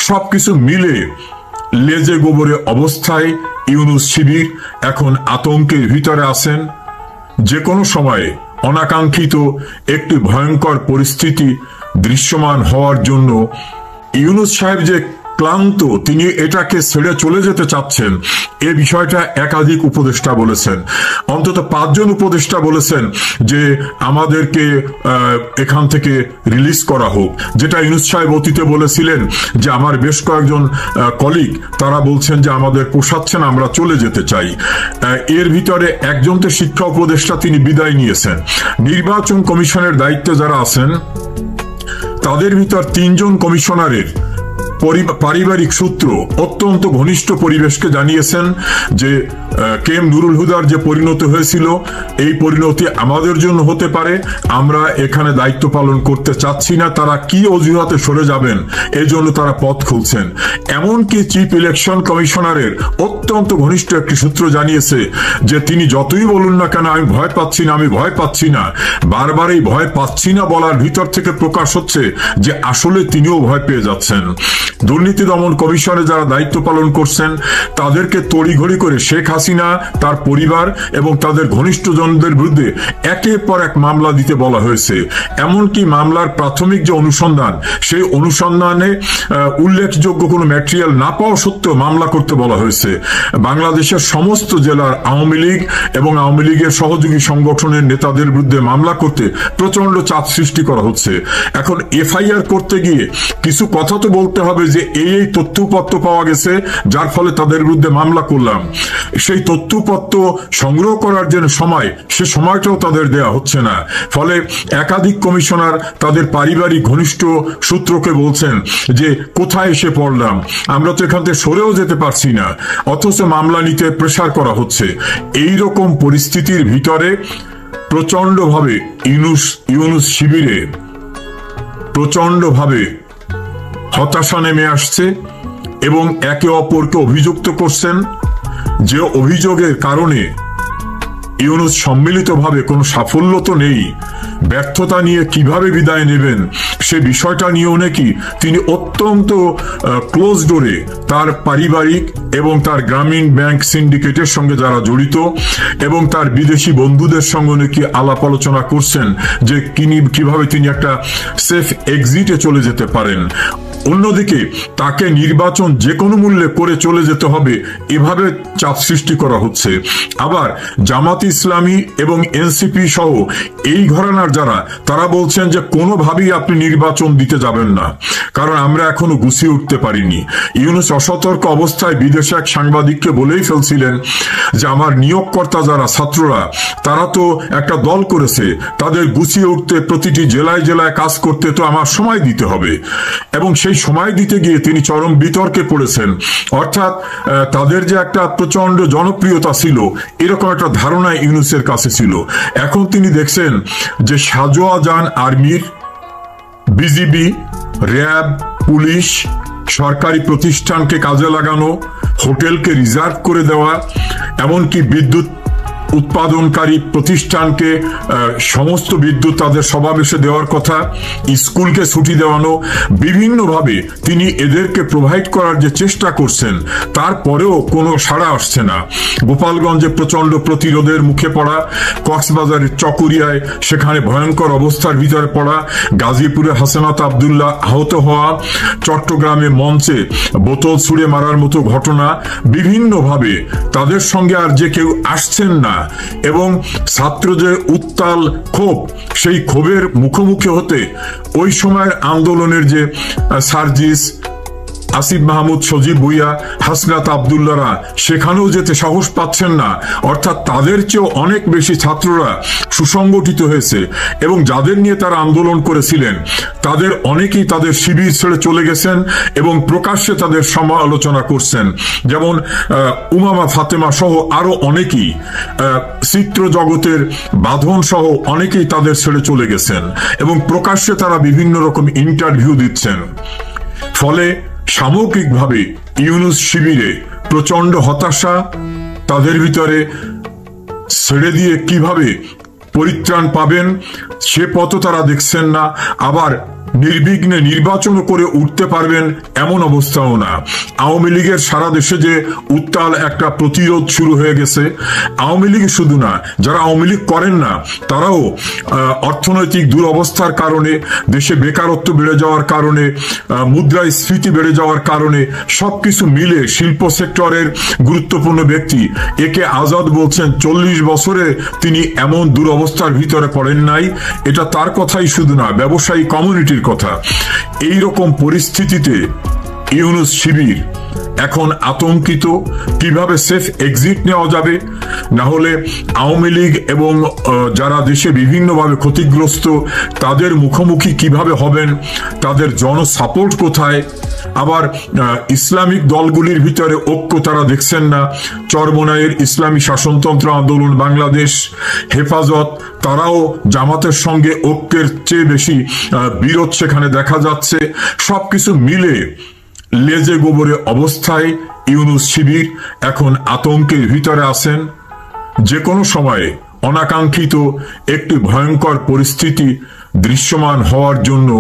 সবকিছু মিলে লেজে গোবরে অবস্থায় ইউনূস শিবির এখন আতঙ্কের ভিতরে আছেন। যে কোনো সময়ে অনাকাঙ্ক্ষিত একটি ভয়ঙ্কর পরিস্থিতি দৃশ্যমান হওয়ার জন্য ইউনূস সাহেব যে ক্লান্ত, তিনি এটাকে ছেড়ে চলে যেতে চাচ্ছেন, এ বিষয়টা একাধিক উপদেষ্টা বলেছেন। অন্তত 5 জন উপদেষ্টা বলেছেন যে আমাদেরকে এখান থেকে রিলিজ করা হোক, যেটা ইউনূস সাহেব অতীতে বলেছিলেন যে আমার বেশ কয়েকজন কলিগ তারা বলছেন যে আমাদের পোষাচ্ছে না, আমরা চলে যেতে চাই। এর ভিতরে একজন তো শিক্ষা উপদেষ্টা, তিনি বিদায় নিয়েছেন। নির্বাচন কমিশনের দায়িত্বে যারা আছেন তাদের ভিতর 3 জন কমিশনারের পারিবারিক সূত্র অত্যন্ত ঘনিষ্ঠ পরিবেশকে জানিয়েছেন যে কেএম নুরুল হুদার যে পরিণতি হয়েছিল, এই পরিণতি আমাদের জন্য হতে পারে, আমরা এখানে দায়িত্ব পালন করতে চাচ্ছি না। তারা কি অজুহাতে সরে যাবেন এজন্য তারা পথ খুলছেন। এমনকি চিফ ইলেকশন কমিশনারের অত্যন্ত ঘনিষ্ঠ একটি সূত্র জানিয়েছে যে তিনি যতই বলুন না কেন আমি ভয় পাচ্ছি না, আমি ভয় পাচ্ছি না, বারবার এই ভয় পাচ্ছি না বলার ভিতর থেকে প্রকাশ হচ্ছে যে আসলে তিনিও ভয় পেয়ে যাচ্ছেন। দুর্নীতি দমন কমিশনে যারা দায়িত্ব পালন করছেন তাদেরকে তড়িঘড়ি করে শেখ হাসিনা, তার পরিবার এবং তাদের ঘনিষ্ঠজনদের বিরুদ্ধে একের পর এক মামলা দিতে বলা হয়েছে। এমনকি মামলার প্রাথমিক যে অনুসন্ধান, সেই অনুসন্ধানে উল্লেখযোগ্য কোনো ম্যাটেরিয়াল না পাওয়া সত্ত্বেও মামলা করতে বলা হয়েছে। বাংলাদেশের সমস্ত জেলার আওয়ামী লীগ এবং আওয়ামী লীগের সহযোগী সংগঠনের নেতাদের বিরুদ্ধে মামলা করতে প্রচন্ড চাপ সৃষ্টি করা হচ্ছে। এখন এফআইআর করতে গিয়ে কিছু কথা তো বলতে হবে যে এই তথ্যপত্র পাওয়া গেছে যার ফলে তাদের বিরুদ্ধে মামলা করলাম। সেই তথ্যপত্র সংগ্রহ করার যে সময়, সে সময়টাও তাদের দেয়া হচ্ছে না। ফলে একাধিক কমিশনার তাদের পারিবারিক ঘনিষ্ঠ সূত্রকে বলছেন যে কোথায় এসে পড়লাম, আমরা তো এখান থেকে সরেও যেতে পারছি না, অথচ মামলা নিতে প্রেসার করা হচ্ছে। এই রকম পরিস্থিতির ভিতরে প্রচন্ডভাবে ইউনূস শিবিরে প্রচন্ডভাবে হতাশা নেমে আসছে এবং একে অপরকে অভিযুক্ত করছেন যে অভিযোগের কারণে ইউনূস সম্মিলিতভাবে কোনো সাফল্য তো নেই, ব্যর্থতা নিয়ে কিভাবে বিদায় নেবেন সে বিষয়টা নিয়েও নাকি তিনি অত্যন্ত ক্লোজ ডোরে তার পারিবারিক এবং তার গ্রামীণ ব্যাংক সিন্ডিকেটের সঙ্গে যারা জড়িত এবং তার বিদেশি বন্ধুদের সঙ্গে নাকি আলাপ আলোচনা করছেন যে কিভাবে তিনি একটা সেফ এক্সিটে চলে যেতে পারেন। অন্যদিকে তাকে নির্বাচন যে কোনো মূল্যে করে চলে যেতে হবে, এভাবে চাপ সৃষ্টি করা হচ্ছে। আবার জামাত ইসলামী এবং এনসিপি সহ এই ঘরানার যারা, তারা বলছেন যে কোনোভাবেই আপনি নির্বাচন দিতে যাবেন না, কারণ আমরা এখনো গুছিয়ে উঠতে পারিনি। ইউনূস অসতর্ক অবস্থায় বিদেশে এক সাংবাদিককে বলেই ফেলছিলেন যে আমার নিয়োগকর্তা যারা ছাত্ররা, তারা তো একটা দল করেছে, তাদের গুছিয়ে উঠতে প্রতিটি জেলায় জেলায় কাজ করতে তো আমার সময় দিতে হবে। এবং সেই সময় দিতে গিয়ে তিনি চরম বিতর্কে পড়েছেন। অর্থাৎ তাদের যে একটা প্রচন্ড জনপ্রিয়তা ছিল, এরকম একটা ধারণা ইউনূসের কাছে ছিল। এখন তিনি দেখছেন যে সাজোয়া যান আর্মির, বিজিবি, র্যাব, পুলিশ, সরকারি প্রতিষ্ঠানকে কাজে লাগানো, হোটেলকে রিজার্ভ করে দেওয়া, এমনকি বিদ্যুৎ উৎপাদনকারী প্রতিষ্ঠানকে সমস্ত বিদ্যুৎ তাদের সমাবেশে দেওয়ার কথা, স্কুলকে ছুটি দেওয়ানো, বিভিন্নভাবে তিনি এদেরকে প্রোভাইড করার যে চেষ্টা করছেন, তারপরেও কোনো সাড়া আসছে না। গোপালগঞ্জে প্রচন্ড প্রতিরোধের মুখে পড়া, কক্সবাজারের চকরিয়ায় সেখানে ভয়ঙ্কর অবস্থার ভিতরে পড়া, গাজীপুরে হাসানাত আব্দুল্লাহ আহত হওয়া, চট্টগ্রামে মঞ্চে বোতল ছুঁড়ে মারার মতো ঘটনা, বিভিন্নভাবে তাদের সঙ্গে আর যে কেউ আসছেন না এবং ছাত্র যে উত্তাল ক্ষোভ, সেই ক্ষোভের মুখোমুখি হতে ওই সময়ের আন্দোলনের যে সার্জিস, আসিফ মাহমুদ, সজীব ভুইয়া, হাসনাত আব্দুল্লাহরা সেখানেও যেতে সাহস পাচ্ছেন না। অর্থাৎ তাদের চেয়েও অনেক বেশি ছাত্ররা সুসংগঠিত হয়েছে এবং যাদের নিয়ে তারা আন্দোলন করেছিলেন তাদের অনেকেই তাদের শিবির ছেড়ে চলে গেছেন এবং প্রকাশ্যে তাদের সমালোচনা করছেন। যেমন উমামা ফাতেমা সহ আরো অনেকেই, চিত্র জগতের বাঁধন সহ অনেকেই তাদের ছেড়ে চলে গেছেন এবং প্রকাশ্যে তারা বিভিন্ন রকম ইন্টারভিউ দিচ্ছেন। ফলে সামগ্রিকভাবে ইউনূস শিবিরে প্রচন্ড হতাশা, তাদের ভিতরে ছেড়ে দিয়ে কিভাবে পরিত্রাণ পাবেন সে পথ তারা দেখছেন না। আবার নির্বিঘ্নে নির্বাচন করে উঠতে পারবেন এমন অবস্থাও না। আওয়ামী লীগের সারা দেশে যে উত্তাল একটা প্রতিরোধ শুরু হয়ে গেছে, আওয়ামী লীগ শুধু না, যারা আওয়ামী লীগ করেন না তারাও অর্থনৈতিক দুরবস্থার কারণে, দেশে বেকারত্ব বেড়ে যাওয়ার কারণে, মুদ্রাস্ফীতি বেড়ে যাওয়ার কারণে সবকিছু মিলে শিল্প সেক্টরের গুরুত্বপূর্ণ ব্যক্তি একে আজাদ বলছেন 40 বছরে তিনি এমন দুরবস্থার ভিতরে পড়েন নাই। এটা তার কথাই শুধু না, ব্যবসায়ী কমিউনিটির কথা। এই রকম পরিস্থিতিতে ইউনূস শিবির এখন আতঙ্কিত, কিভাবে সেফ এক্সিট নেওয়া যাবে, না হলে আওয়ামী লীগ এবং যারা দেশে বিভিন্নভাবে ক্ষতিগ্রস্ত তাদের মুখোমুখি কিভাবে হবেন, তাদের জনসাপোর্ট কোথায়। আবার ইসলামিক দলগুলির ভিতরে ঐক্য তারা দেখছেন না। চরমোনাইয়ের ইসলামী শাসনতন্ত্র আন্দোলন বাংলাদেশ, হেফাজত, তারাও জামাতের সঙ্গে ঐক্যের চেয়ে বেশি বিরোধ সেখানে দেখা যাচ্ছে। সবকিছু মিলে লেজে গোবরে অবস্থায় ইউনূস শিবির এখন আতঙ্কের ভিতরে আছেন। যে কোনো সময়ে অনাকাঙ্ক্ষিত একটি ভয়ঙ্কর পরিস্থিতি দৃশ্যমান হওয়ার জন্য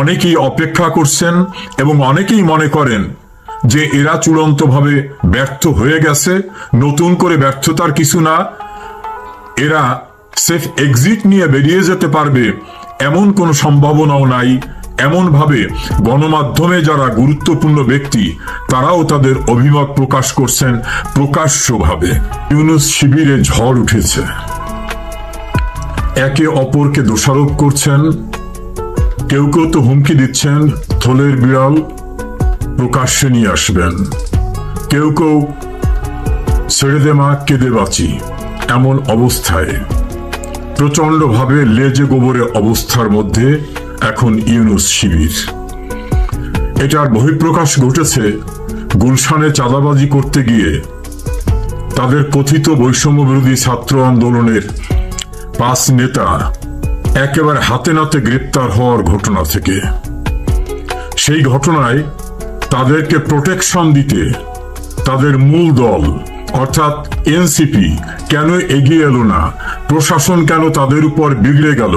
অনেকেই অপেক্ষা করছেন এবং অনেকেই মনে করেন যে এরা চূড়ান্তভাবে ব্যর্থ হয়ে গেছে, নতুন করে ব্যর্থতার কিছু না, এরা সেফ এক্সিট নিয়ে বেরিয়ে যেতে পারবে এমন কোনো সম্ভাবনাও নাই। এমনভাবে গণমাধ্যমে যারা গুরুত্বপূর্ণ ব্যক্তি তারাও তাদের অভিমত প্রকাশ করছেন প্রকাশ্যভাবে। ইউনূস শিবিরে ঝড় উঠেছে, একে অপরকে দোষারোপ করছেন, কেউ কেউ তো হুমকি দিচ্ছেন থলের বিড়াল প্রকাশ্যে নিয়ে আসবেন, কেউ কেউ ছেড়ে দে মা কেঁদে বাঁচি, এমন অবস্থায় প্রচন্ডভাবে লেজে গোবরে অবস্থার মধ্যে এখন ইউনূস শিবির। এটার বহিঃপ্রকাশ ঘটেছে গুলশানে চাঁদাবাজি করতে গিয়ে তাদের কথিত বৈষম্য বিরোধী ছাত্র আন্দোলনের 5 নেতা একেবারে হাতে নাতে গ্রেপ্তার হওয়ার ঘটনা থেকে। সেই ঘটনায় তাদেরকে প্রোটেকশন দিতে তাদের মূল দল অর্থাৎ এনসিপি কেন এগিয়ে এলো না, প্রশাসন কেন তাদের উপর বিগড়ে গেল,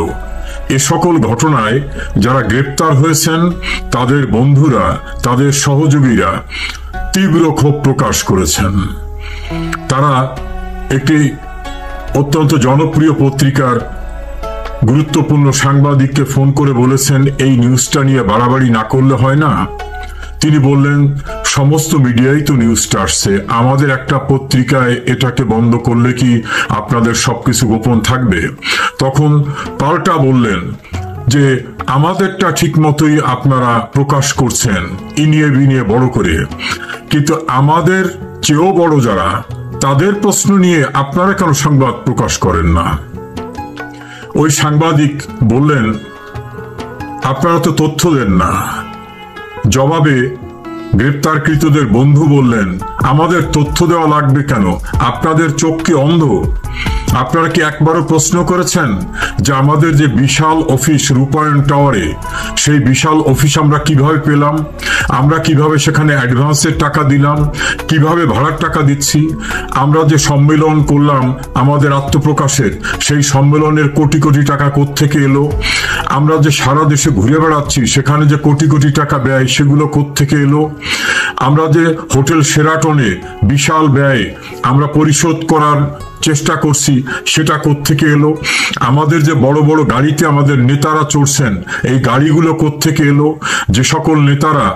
এ সকল ঘটনায় যারা গ্রেপ্তার হয়েছেন তাদের বন্ধুরা, তাদের সহযোগীরা তীব্র ক্ষোভ প্রকাশ করেছেন। তারা একটি অত্যন্ত জনপ্রিয় পত্রিকার গুরুত্বপূর্ণ সাংবাদিককে ফোন করে বলেছেন এই নিউজটা নিয়ে বাড়াবাড়ি না করলে হয় না। তিনি বললেন সমস্ত মিডিয়ায় তো নিউজটা আসছে, আমাদের একটা পত্রিকায় এটাকে বন্ধ করলে কি আপনাদের সবকিছু গোপন থাকবে? তখন পাল্টা বললেন যে আমাদেরটা ঠিক মতোই আপনারা প্রকাশ করছেন ইনিয়ে বিনিয়ে বড় করে, কিন্তু আমাদের চেয়েও বড় যারা তাদের প্রশ্ন নিয়ে আপনারা কেন সংবাদ প্রকাশ করেন না? ওই সাংবাদিক বললেন আপনারা তো তথ্য দেন না। জবাবে গ্রেপ্তারকৃতদের বন্ধু বললেন আমাদের তথ্য দেওয়া লাগবে কেন? আপনাদের চোখ কি অন্ধ? আপনারা কি একবারও প্রশ্ন করেছেন যে আমাদের যে বিশাল অফিস রূপায়ণ টাওয়ারে, সেই বিশাল অফিস আমরা কিভাবে পেলাম, আমরা কিভাবে সেখানে অ্যাডভান্সের টাকা দিলাম, কিভাবে ভাড়ার টাকা দিচ্ছি, আমরা যে সম্মেলন করলাম আমাদের আত্মপ্রকাশের, সেই সম্মেলনের কোটি কোটি টাকা কোত্থেকে এলো, আমরা যে সারা দেশে ঘুরে বেড়াচ্ছি সেখানে যে কোটি কোটি টাকা ব্যয় সেগুলো কোত্থেকে এলো, আমরা যে হোটেল শেরাটনে বিশাল ব্যয় আমরা পরিশোধ করার চেষ্টা করছি সেটা কোত্থেকে এলো, আমাদের যে বড় বড় গাড়িতে আমাদের নেতারা চড়ছেন এই গাড়িগুলো কোত্থেকে এলো, যে সকল নেতারা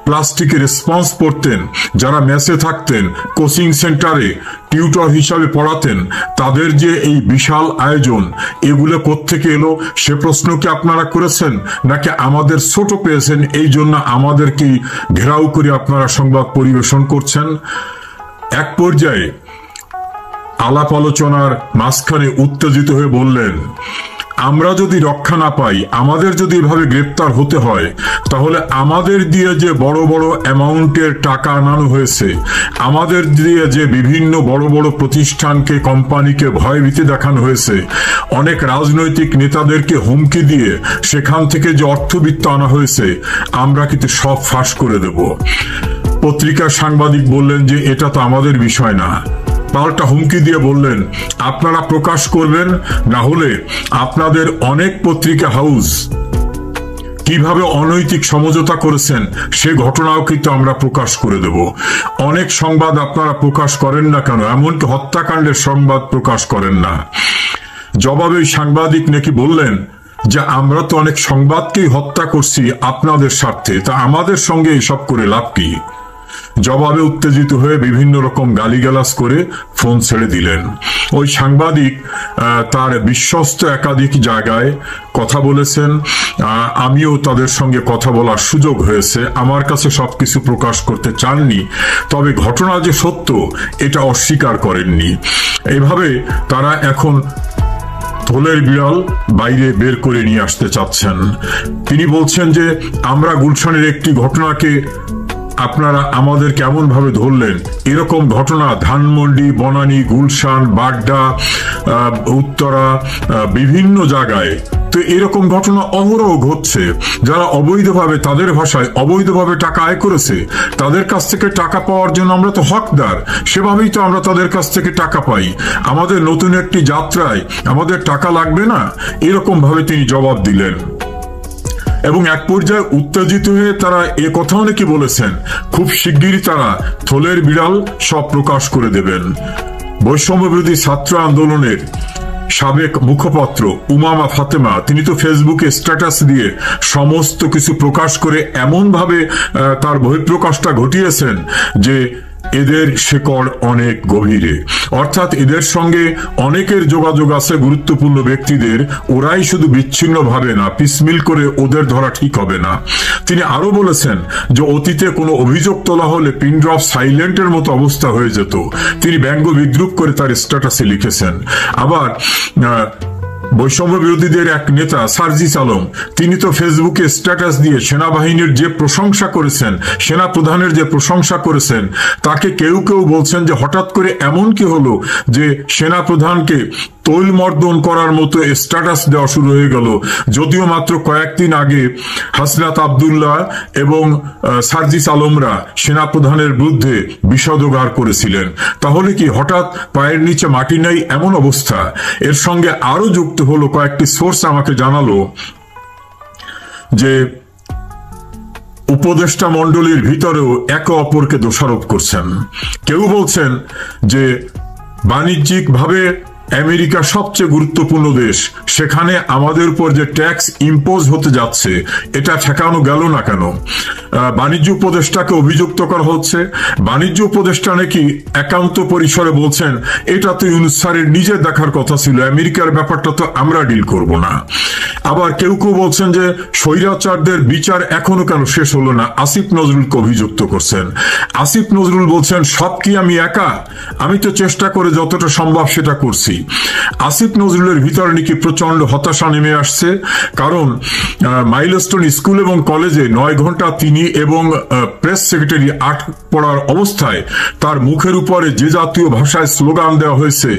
প্লাস্টিকের স্পঞ্জ পরতেন, যারা মেসে থাকতেন, কোচিং সেন্টারে টিউটর হিসাবে পড়াতেন, তাদের যে এই বিশাল আয়োজন এগুলো কোত্থেকে এলো সে প্রশ্ন কি আপনারা করেছেন? নাকি আমাদের ছোট পেয়েছেন এই জন্য আমাদেরকে ঘেরাও করে আপনারা সংবাদ পরিবেশন করছেন? এক পর্যায়ে আলাপ আলোচনার মাঝখানে উত্তেজিত হয়ে বললেন আমরা যদি রক্ষা না পাই, আমাদের যদি এভাবে গ্রেপ্তার হতে হয়, তাহলে আমাদের দিয়ে যে বড় বড় অ্যামাউন্টের টাকা আনানো হয়েছে, আমাদের দিয়ে যে বিভিন্ন বড় বড় প্রতিষ্ঠানকে কোম্পানিকে ভয়ভীতি দেখানো হয়েছে, অনেক রাজনৈতিক নেতাদেরকে হুমকি দিয়ে সেখান থেকে যে অর্থবিত্ত আনা হয়েছে, আমরা কিন্তু সব ফাঁস করে দেব। পত্রিকার সাংবাদিক বললেন যে এটা তো আমাদের বিষয় না। পাল্টা হুমকি দিয়ে বললেন, আপনারা প্রকাশ করবেন, না হলে আপনাদের অনেক পত্রিকা হাউস কিভাবে অনৈতিক সমঝোতা করেছেন সে ঘটনাও কিন্তু আমরা প্রকাশ করে দেব। অনেক সংবাদ আপনারা প্রকাশ করেন না কেন, এমনকি হত্যাকাণ্ডের সংবাদ প্রকাশ করেন না। জবাবে সাংবাদিক নাকি বললেন যে আমরা তো অনেক সংবাদকেই হত্যা করছি আপনাদের স্বার্থে, তা আমাদের সঙ্গে এসব করে লাভ কি? জবাবে উত্তেজিত হয়ে বিভিন্ন রকম গালিগালাজ করে ফোন ছেড়ে দিলেন। ওই সাংবাদিক তার বিশ্বস্ত একাধিক জায়গায় কথা বলেছেন, আমিও তাদের সঙ্গে কথা বলার সুযোগ হয়েছে। আমার কাছে সবকিছু প্রকাশ করতে চাননি, তবে ঘটনা যে সত্য এটা অস্বীকার করেননি। এভাবে তারা এখন থলের বিড়াল বাইরে বের করে নিয়ে আসতে চাচ্ছেন। তিনি বলছেন যে আমরা গুলশানের একটি ঘটনাকে আপনারা আমাদের কেমন ভাবে ধরলেন, এরকম ঘটনা ধানমন্ডি, বনানী, গুলশান, বাড্ডা, উত্তরা, বিভিন্ন জায়গায় তো এরকম ঘটনা অহরহ ঘটছে। যারা অবৈধভাবে, তাদের ভাষায় অবৈধভাবে টাকা আয় করেছে, তাদের কাছ থেকে টাকা পাওয়ার জন্য আমরা তো হকদার, সেভাবেই তো আমরা তাদের কাছ থেকে টাকা পাই। আমাদের নতুন একটি যাত্রায় আমাদের টাকা লাগবে না, এরকম ভাবে তিনি জবাব দিলেন। এবং এক পর্যায়ে উত্তেজিত হয়ে তারা এ কথাও নাকি বলেছেন খুব শিগগিরই তারা থলের বিড়াল সব প্রকাশ করে দেবেন। বৈষম্য বিরোধী ছাত্র আন্দোলনের সাবেক মুখপাত্র উমামা ফাতেমা তিনি তো ফেসবুকে স্ট্যাটাস দিয়ে সমস্ত কিছু প্রকাশ করে এমন ভাবে তার বহিঃপ্রকাশটা ঘটিয়েছেন যে এদের শেকড় অনেক গভীরে, অর্থাৎ এদের সঙ্গে অনেকের যোগাযোগ আছে গুরুত্বপূর্ণ ব্যক্তিদের, ওরাই শুধু বিচ্ছিন্ন ভাবে না, পিসমিল করে ওদের ধরা ঠিক হবে না। তিনি আরো বলেছেন যে অতীতে কোনো অভিযোগ তোলা হলে পিন ড্রপ সাইলেন্টের মতো অবস্থা হয়ে যেত। তিনি ব্যঙ্গ বিদ্রুপ করে তার স্ট্যাটাসে লিখেছেন। আবার বৈষম্য বিরোধীদের এক নেতা সার্জিস আলম তিনি তো ফেসবুকে স্ট্যাটাস দিয়ে সেনাবাহিনীর যে প্রশংসা করেছেন, সেনা প্রধানের যে প্রশংসা করেছেন, তাকে কেউ কেউ বলছেন যে হঠাৎ করে এমন কি হলো যে সেনা প্রধানকে তৈলমর্দন করার মতো স্ট্যাটাস দেওয়া শুরু হয়ে গেল, যদিও মাত্র কয়েকদিন আগে হাসনাত আব্দুল্লাহ এবং সার্জিস আলমরা সেনা প্রধানের বিরুদ্ধে বিষোদগার করেছিলেন। তাহলে কি হঠাৎ পায়ের নিচে মাটি নেই এমন অবস্থা? এর সঙ্গে আরো যুক্ত হলো, কয়েকটি সোর্স আমাকে জানালো যে উপদেষ্টা মণ্ডলীর ভিতরেও একে অপরকে দোষারোপ করছেন। কেউ বলছেন যে বাণিজ্যিকভাবে আমেরিকা সবচেয়ে গুরুত্বপূর্ণ দেশ, সেখানে আমাদের উপর যে ট্যাক্স ইম্পোজ হতে যাচ্ছে এটা ঠেকানো গেল না কেন? বাণিজ্য উপদেষ্টাকে অভিযুক্ত করা হচ্ছে। বাণিজ্য উপদেষ্টা নাকি একান্ত পরিসরে বলছেন এটা তো ইউনূস স্যারের নিজের দেখার কথা ছিল, আমেরিকার ব্যাপারটা তো আমরা ডিল করব না। আবার কেউ কেউ বলছেন যে স্বৈরাচারদের বিচার এখনো কেন শেষ হলো না, আসিফ নজরুলকে অভিযুক্ত করছেন। আসিফ নজরুল বলছেন সব কি আমি একা, আমি তো চেষ্টা করে যতটা সম্ভব সেটা করছি। আসিফ নজরুলের ভিতরে নাকি প্রচন্ড হতাশা নেমে আসছে, কারণ মাইলস্টোন স্কুল এবং কলেজে 9 ঘন্টা তিনি এবং প্রেস সেক্রেটারি আটক পড়ার অবস্থায় তার মুখের উপরে যে জাতীয় ভাষায় স্লোগান দেওয়া হয়েছে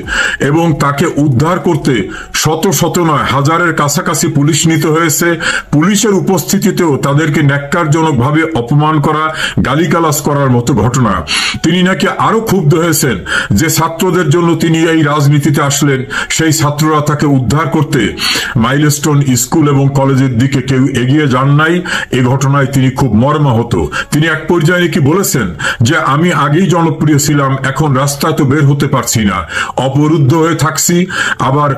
এবং তাকে উদ্ধার করতে শত শত নয় হাজারের কাছাকাছি পুলিশ নিতে হয়েছে। পুলিশের উপস্থিতিতেও তাদেরকে ন্যাক্কারজনকভাবে অপমান করা, গালিগালাজ করার মতো ঘটনা। তিনি নাকি আরো ক্ষুব্ধ হয়েছেন যে ছাত্রদের জন্য তিনি এই রাজনীতিতে আসলেন, সেই ছাত্ররা তাকে উদ্ধার করতে মাইলস্টোন স্কুল এবং কলেজের দিকে কেউ এগিয়ে যান নাই। এই ঘটনায় তিনি খুব মর্মাহত। তিনি এক পর্যায়ে নাকি বলেছেন যে আমি আগেই জনপ্রিয় ছিলাম, এখন রাস্তায় তো বের হতে পারছি না, অবরুদ্ধ হয়ে থাকছি। আবার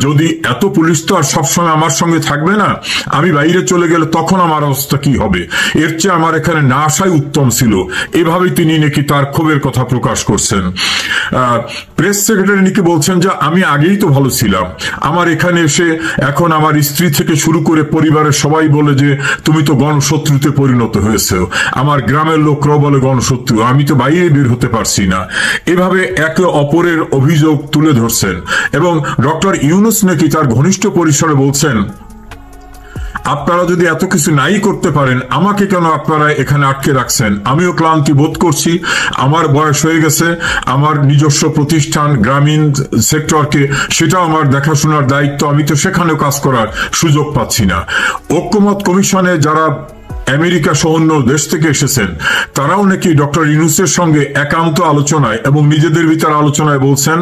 যদি এত পুলিশ তো আর সবসময় আমার সঙ্গে থাকবে না, আমি বাইরে চলে গেলে তখন আমার অবস্থা কি হবে, এর চেয়ে আমার এখানে না আসাই উত্তম ছিল। এভাবেই তিনি নাকি তার ক্ষোভের কথা প্রকাশ করছেন। প্রেস সেক্রেটারি নাকি বলছেন যে আমি আগেই তো ভালো ছিলাম, আমার এখানে এসে এখন আমার স্ত্রী থেকে শুরু করে পরিবারের সবাই বলে যে তুমি তো গণশত্রুতে পরিণত হয়েছে, আমার গ্রামের লোকরাও বলে গণশত্রু, আমি তো বাইরে বের হতে পারছি না। এভাবে একে অপরের অভিযোগ তুলে ধরছেন। এবং ডক্টর ইউনূস নাকি তার ঘনিষ্ঠ পরিসরে বলছেন আপনারা যদি এত কিছু নাই করতে পারেন, আমাকে কেন আপনারা এখানে আটকে রাখছেন? আমিও ক্লান্তি বোধ করছি, আমার বয়স হয়ে গেছে, আমার নিজস্ব প্রতিষ্ঠান গ্রামীণ সেক্টরকে সেটাও আমার দেখাশোনার দায়িত্ব, আমি তো সেখানেও কাজ করার সুযোগ পাচ্ছি না। ঐক্যমত কমিশনে যারা আমেরিকা সহ অন্য দেশ থেকে এসেছেন, তারাও নাকি ডক্টর ইউনূসের সঙ্গে একান্ত আলোচনায় এবং নিজেদের ভিতর আলোচনায় বলছেন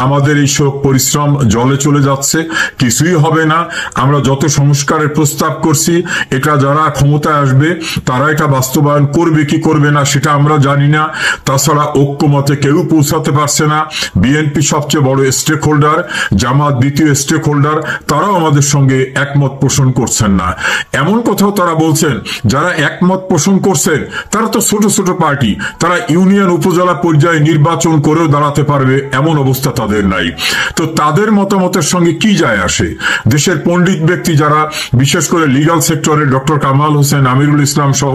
আমাদের এই সব পরিশ্রম জলে চলে যাচ্ছে, কিছুই হবে না, আমরা যত সংস্কারের প্রস্তাব করছি এটা যারা ক্ষমতায় আসবে তারা এটা বাস্তবায়ন করবে কি করবে না সেটা আমরা জানি না। তাছাড়া ঐক্যমতে কেউ পৌঁছাতে পারছে না। বিএনপি সবচেয়ে বড় স্টেক হোল্ডার, জামাত দ্বিতীয় স্টেক হোল্ডার, তারাও আমাদের সঙ্গে একমত পোষণ করছেন না। এমন কথাও তারা বলছেন যারা একমত পোষণ করছেন তারা তো ছোট ছোট পার্টি, তারা ইউনিয়ন উপজেলা পর্যায়ে নির্বাচন করেও দাঁড়াতে পারবে এমন অবস্থা তাদের নাই। তো তাদের মতামতের সঙ্গে কি যায় আসে? দেশের পণ্ডিত ব্যক্তি যারা, বিশেষ করে লিগাল সেক্টরে ডক্টর কামাল হোসেন, আমিরুল ইসলাম সহ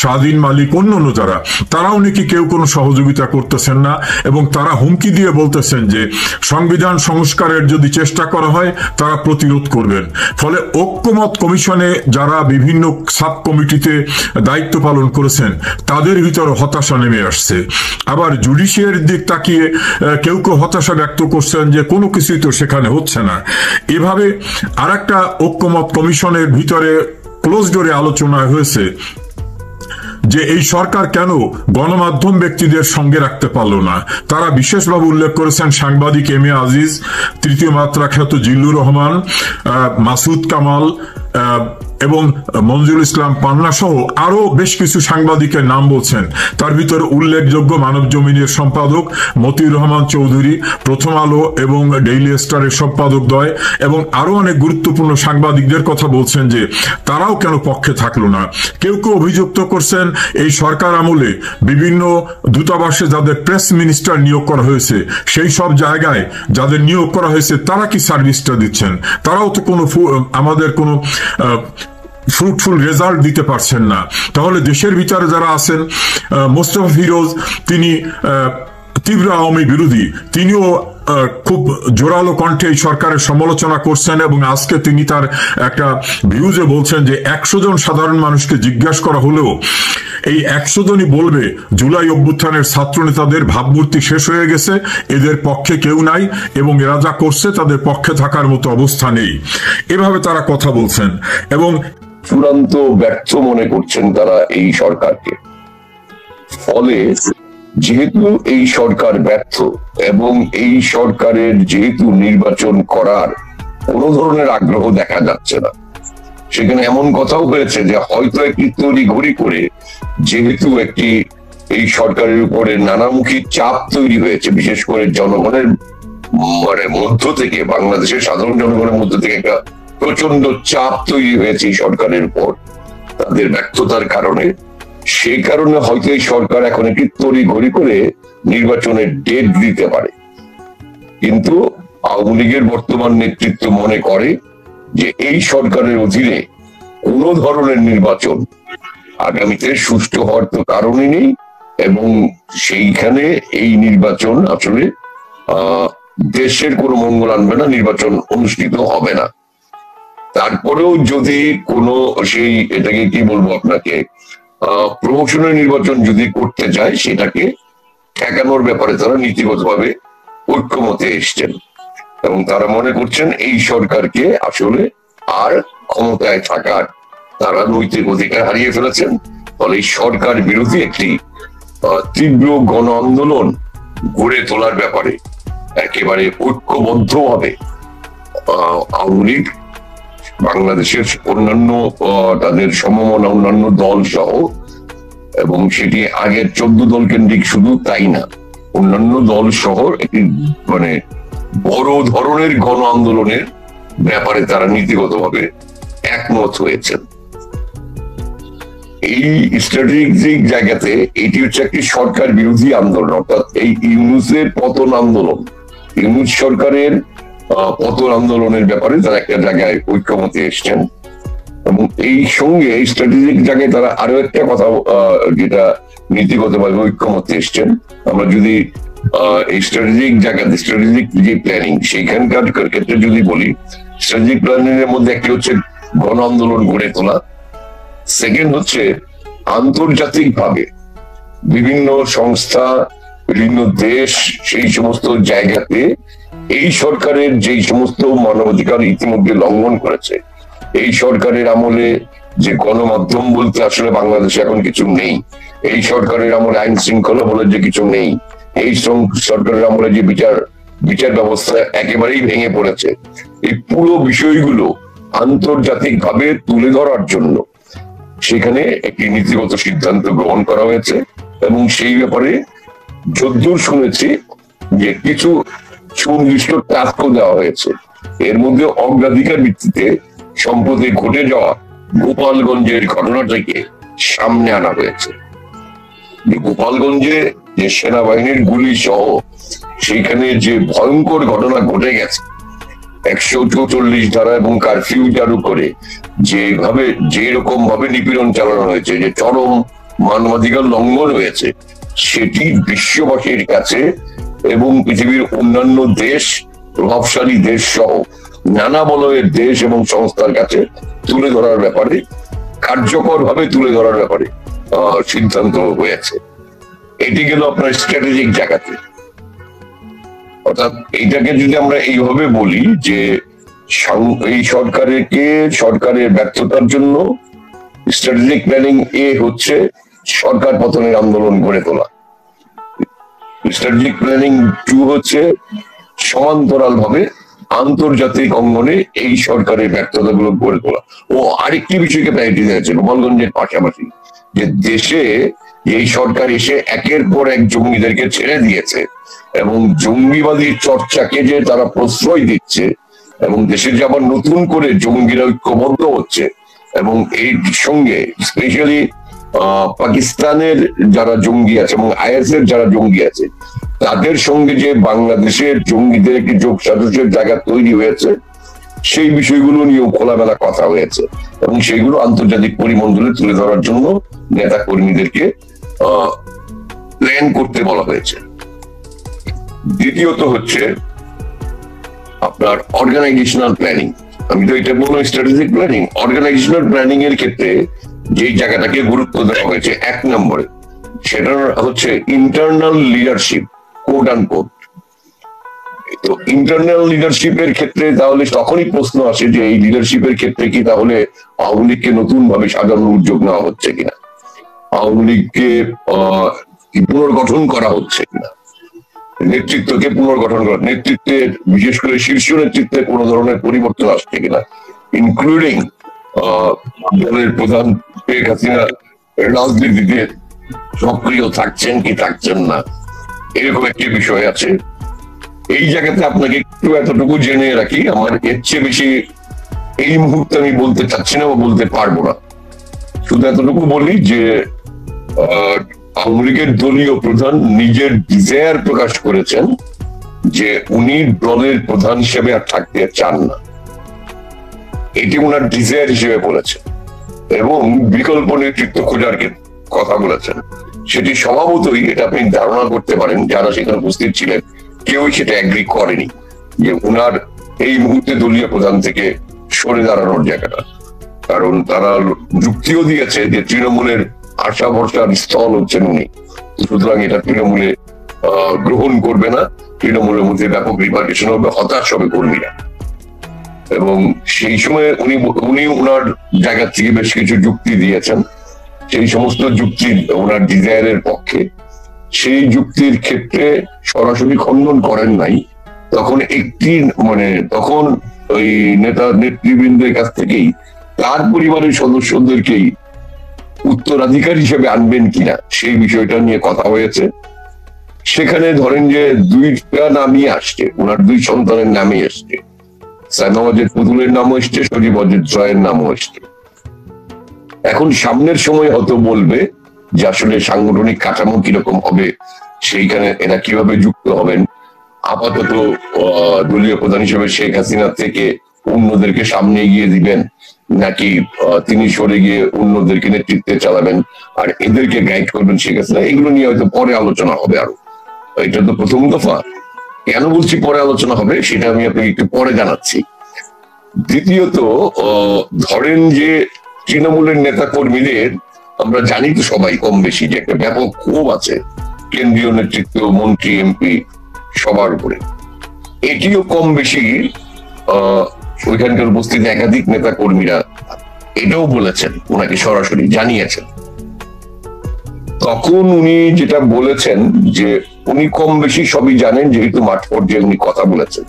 স্বাধীন মালিক, অন্যান্য যারা, তারাও নাকি কেউ কোনো সহযোগিতা করতেছেন না এবং তারা হুমকি দিয়ে বলতেছেন যে সংবিধান সংস্কারের যদি চেষ্টা করা হয় তারা প্রতিরোধ করবেন। ফলে ঐক্যমত কমিশনে যারা বিভিন্ন সাব কমিটিতে দায়িত্ব পালন করেছেন তাদের ভিতরে হতাশা নেমে আসছে। আবার জুডিশিয়ারির দিক তাকিয়ে কেউ কেউ হতাশা ব্যক্ত করছেন যে কোনো কিছুই তো সেখানে হচ্ছে না। এভাবে আরেকটা ঐক্যমত কমিশনের ভিতরে ক্লোজ ডোরে আলোচনা হয়েছে যে এই সরকার কেন গণমাধ্যম ব্যক্তিদের সঙ্গে রাখতে পারল না। তারা বিশেষভাবে উল্লেখ করেছেন সাংবাদিক এম এ আজিজ, তৃতীয় মাত্রা খ্যাত জিল্লুর রহমান, মাসুদ কামাল এবং মঞ্জুর ইসলাম পান্না সহ আরো বেশ কিছু সাংবাদিকের নাম বলছেন। তার ভিতরে উল্লেখযোগ্য মানব জমিনের সম্পাদক মতিউর রহমান চৌধুরী, প্রথম আলো এবং ডেইলি স্টারের সম্পাদক দ্বয় এবং আরো অনেক গুরুত্বপূর্ণ সাংবাদিকদের কথা বলছেন যে তারাও কেন পক্ষে থাকলো না। কেউ কেউ অভিযুক্ত করছেন এই সরকার আমলে বিভিন্ন দূতাবাসে যাদের প্রেস মিনিস্টার নিয়োগ করা হয়েছে সেই সব জায়গায় যাদের নিয়োগ করা হয়েছে তারা কি সার্ভিসটা দিচ্ছেন, তারাও তো কোনো আমাদের কোনো ফ্রুটফুল রেজাল্ট দিতে পারছেন না। তাহলে দেশের ভিতরে যারা আছেন, মোস্তফা ফিরোজ, তিনি তীব্র আওয়ামী বিরোধী, তিনিও খুব জোরালো কণ্ঠে এই সরকারের সমালোচনা করছেন এবং আজকে তিনি তার একটা ভিউজে বলছেন যে 100 জন সাধারণ মানুষকে জিজ্ঞাসা করা হলেও এই 100 জনই বলবে জুলাই অভ্যুত্থানের ছাত্র নেতাদের ভাবমূর্তি শেষ হয়ে গেছে, এদের পক্ষে কেউ নাই এবং এরা যা করছে তাদের পক্ষে থাকার মতো অবস্থা নেই। এভাবে তারা কথা বলছেন এবং চূড়ান্ত ব্যর্থ মনে করছেন তারা এই সরকারকে। ফলে যেহেতু এই সরকার ব্যর্থ এবং এই সরকারের যেহেতু নির্বাচন করার কোন ধরনের আগ্রহ দেখা যাচ্ছে না, সেখানে এমন কথাও হয়েছে যে হয়তো একটি তড়িঘড়ি করে, যেহেতু একটি এই সরকারের উপরে নানামুখী চাপ তৈরি হয়েছে, বিশেষ করে জনগণের মধ্য থেকে, বাংলাদেশের সাধারণ জনগণের মধ্য থেকে একটা প্রচন্ড চাপ তৈরি হয়েছে এই সরকারের উপর তাদের ব্যর্থতার কারণে। সেই কারণে হয়তো এই সরকার এখন একটি তড়িঘড়ি করে নির্বাচনের ডেট দিতে পারে। কিন্তু আওয়ামী লীগের বর্তমান নেতৃত্ব মনে করে যে এই সরকারের অধীনে কোন ধরনের নির্বাচন আগামীতে সুষ্ঠু হওয়ার তো কারণই নেই এবং সেইখানে এই নির্বাচন আসলে দেশের কোনো মঙ্গল আনবে না, নির্বাচন অনুষ্ঠিত হবে না। তারপরেও যদি কোনো সেই এটাকে কি বলবো আপনাকে প্রমোশনের নির্বাচন যদি করতে চায় সেটাকে ঠেকানোর ব্যাপারে তারা নীতিগতভাবে ঐক্যমতে এসছেন এবং তারা মনে করছেন এই সরকারকে আসলে আর ক্ষমতায় থাকার তারা নৈতিক অধিকার হারিয়ে ফেলেছেন। ফলে এই সরকার বিরোধী একটি তীব্র গণ আন্দোলন গড়ে তোলার ব্যাপারে একেবারে ঐক্যবদ্ধভাবে আওয়ামী লীগ, বাংলাদেশের অন্যান্য তাদের সমমনা অন্যান্য দল সহ, এবং সেটি আগের 14 দল কেন্দ্রিক শুধু তাই না, অন্যান্য দল সহ একটি বড় ধরনের গণ আন্দোলনের ব্যাপারে তারা নীতিগতভাবে একমত হয়েছেন। এই স্ট্র্যাটেজিক জায়গাতে এটি হচ্ছে একটি সরকার বিরোধী আন্দোলন, অর্থাৎ এই ইউনূসের পতন আন্দোলন, ইউনূস সরকারের পতন আন্দোলনের ব্যাপারে তারা একটা জায়গায় ঐক্যমতে এসছেন। এবং এই সঙ্গে এই স্ট্র্যাটেজিক জায়গায় তারা আরো একটা কথা যেটা নীতিগতভাবে ঐক্যমতে এসছেন, আমরা যদি এই স্ট্র্যাটেজিক জায়গাতে স্ট্র্যাটেজিক যে প্ল্যানিং সেইখানকার ক্ষেত্রে যদি বলি, স্ট্র্যাটেজিক প্ল্যানিং এর মধ্যে একটি হচ্ছে গণ আন্দোলন গড়ে তোলা, সেকেন্ড হচ্ছে আন্তর্জাতিক ভাবে বিভিন্ন সংস্থা, বিভিন্ন দেশ, সেই সমস্ত জায়গাতে এই সরকারের যেই সমস্ত মানবাধিকার ইতিমধ্যে লঙ্ঘন করেছে, এই সরকারের আমলে যে গণমাধ্যম বলতে আসলে বাংলাদেশে এখন কিছু নেই, এই সরকারের আমলে আইন শৃঙ্খলা বলে যে কিছু নেই, এই সরকারের আমলে যে বিচার ব্যবস্থা একেবারেই ভেঙে পড়েছে, এই পুরো বিষয়গুলো আন্তর্জাতিক ভাবে তুলে ধরার জন্য সেখানে একটি নীতিগত সিদ্ধান্ত গ্রহণ করা হয়েছে। এবং সেই ব্যাপারে যদ্দূর শুনেছি যে কিছু সুনির্দিষ্ট টাস্কও দেওয়া হয়েছে। এর মধ্যে অগ্রাধিকার ভিত্তিতে সম্প্রতি ঘটে যাওয়া গোপালগঞ্জের ঘটনাটাকে সামনে আনা হয়েছে। গোপালগঞ্জে যে সেনাবাহিনীর গুলি সহ সেখানে যে ভয়ঙ্কর ঘটনা ঘটে গেছে, 144 ধারা এবং কারফিউ চালু করে যে রকম ভাবে নিপীড়ন চালানো হয়েছে, যে চরম মানবাধিকার লঙ্ঘন হয়েছে, সেটি বিশ্ববাসীর কাছে এবং পৃথিবীর অন্যান্য দেশ, প্রভাবশালী দেশ সহ নানা বলয়ের দেশ এবং সংস্থার কাছে তুলে ধরার ব্যাপারে, কার্যকর ভাবে তুলে ধরার ব্যাপারে সিদ্ধান্ত হয়েছে। এটি গেল আপনার স্ট্র্যাটেজিক জায়গাতে। অর্থাৎ এইটাকে যদি আমরা এইভাবে বলি যে এই সরকারের ব্যর্থতার জন্য স্ট্র্যাটেজিক প্ল্যানিং হচ্ছে সরকার পতনের আন্দোলন গড়ে তোলা, স্ট্র্যাটেজিক প্ল্যানিং 2 হচ্ছে সমান্তরাল ভাবে আন্তর্জাতিক অঙ্গনে এই সরকারের ব্যর্থতা গুলো গড়ে তোলা। ও আরেকটি বিষয়কে প্রায়োরিটি দিয়েছে গোপালগঞ্জের পাশাপাশি, যে দেশে এই সরকার এসে একের পর এক জঙ্গিদেরকে ছেড়ে দিয়েছে এবং জঙ্গিবাদী চর্চাকে যে তারা প্রশ্রয় দিচ্ছে এবং দেশে যে আবার নতুন করে জঙ্গিরা ঐক্যবদ্ধ হচ্ছে, এবং এই সঙ্গে স্পেশালি পাকিস্তানের যারা জঙ্গি আছে এবং আইএস এর যারা জঙ্গি আছে তাদের সঙ্গে যে বাংলাদেশের জঙ্গিদের একটি যোগ সাদৃশ্যের জায়গা তৈরি হয়েছে, সেই বিষয়গুলো নিয়েও খোলামেলা কথা হয়েছে এবং সেগুলো আন্তর্জাতিক পরিমণ্ডলে তুলে ধরার জন্য নেতা কর্মীদেরকে প্ল্যান করতে বলা হয়েছে। দ্বিতীয়ত হচ্ছে আপনার অর্গানাইজেশনাল প্ল্যানিং। আমি তো এটা বললাম স্ট্র্যাটেজিক প্ল্যানিং। অর্গানাইজেশনাল প্ল্যানিং এর ক্ষেত্রে যে জায়গাটাকে গুরুত্ব দেওয়া হয়েছে 1 নম্বরে, সেটা হচ্ছে internal leadership, quote and quote. তো ইন্টারনাল লিডারশিপের ক্ষেত্রে তাহলে তখনই প্রশ্ন আসে যে এই লিডারশিপের ক্ষেত্রে কি তাহলে আওয়ামী লীগকে নতুন ভাবে সাজানোর উদ্যোগ নেওয়া হচ্ছে কিনা, আওয়ামী লীগকে পুনর্গঠন করা হচ্ছে কিনা, নেতৃত্বকে পুনর্গঠন করা, নেতৃত্বের বিশেষ করে শীর্ষ নেতৃত্বে কোনো ধরনের পরিবর্তন আসছে কিনা, ইনক্লুডিং দলের প্রধান শেখ হাসিনা রাজনীতিতে সক্রিয় থাকছেন কি থাকছেন না, এরকম একটি বিষয় আছে। এই জায়গাতে আপনাকে একটু এতটুকু জেনে রাখি, আমার এর চেয়ে বেশি এই মুহূর্তে আমি বলতে চাচ্ছি না বা বলতে পারবো না। শুধু এতটুকু বলি যে আওয়ামী লীগের দলীয় প্রধান নিজের ডিজায়ার প্রকাশ করেছেন যে উনি দলের প্রধান হিসেবে আর থাকতে চান না, এটি ওনার ডিজায়ার হিসেবে বলেছেন এবং বিকল্প নেতৃত্ব খোঁজার কথা বলেছেন। সেটি স্বভাবতই, এটা আপনি ধারণা করতে পারেন, যারা সেখানে উপস্থিত ছিলেন কেউই সেটা এগ্রি করেনি যে উনার এই মুহূর্তে দলীয় প্রধান থেকে সরে দাঁড়ানোর জায়গাটা। কারণ তারা যুক্তিও দিয়েছে যে তৃণমূলের আশা ভরসার স্থল হচ্ছেন উনি, সুতরাং এটা তৃণমূলে গ্রহণ করবে না, তৃণমূলের মধ্যে ব্যাপক রিপার্কেশন হবে, হতাশ হবে কর্মীরা। এবং সেই সময় উনি ওনার জায়গা থেকে বেশ কিছু যুক্তি দিয়েছেন, সেই সমস্ত যুক্তি ওনার ডিজায়ারের পক্ষে। সেই যুক্তির ক্ষেত্রে সরাসরি খণ্ডন করেন নাই, তখন তখন ওই নেতৃবৃন্দের কাছ থেকেই তার পরিবারের সদস্যদেরকেই উত্তরাধিকার হিসেবে আনবেন কিনা সেই বিষয়টা নিয়ে কথা হয়েছে। সেখানে ধরেন যে 2টা নামই আসছে, ওনার 2 সন্তানের নামই আসছে, সাইমা ওয়াজেদ পুতুলের নামও এসছে, সজীব ওয়াজেদ জয়ের নামও এসছে। এখন সামনের সময় হয়তো বলবে যে আসলে সাংগঠনিক কাঠামো কিরকম হবে, সেইখানে এরা কিভাবে যুক্ত হবেন। আপাতত দলীয় প্রধান হিসেবে শেখ হাসিনা থেকে অন্যদেরকে সামনে এগিয়ে দিবেন, নাকি তিনি সরে গিয়ে অন্যদেরকে নেতৃত্বে চালাবেন আর এদেরকে গাইড করবেন শেখ হাসিনা, এগুলো নিয়ে হয়তো পরে আলোচনা হবে। আরো এটা তো প্রথম দফা। কেন বলছি পরে আলোচনা হবে সেটা আমি আপনাকে একটু পরে জানাচ্ছি। দ্বিতীয়ত ধরেন যে তৃণমূলের নেতা কর্মীদের আমরা জানি তো সবাই কম বেশি যে একটা ব্যাপক ক্ষোভ আছে কেন্দ্রীয় নেতৃত্ব, মন্ত্রী, এমপি সবার উপরে। এটিও কম বেশি ওইখানকার উপস্থিত একাধিক নেতা কর্মীরা এটাও বলেছেন, ওনাকে সরাসরি জানিয়েছেন। তখন উনি যেটা বলেছেন যে উনি কম বেশি সবই জানেন, যেহেতু মাঠ পর্যায়ে উনি কথা বলেছেন।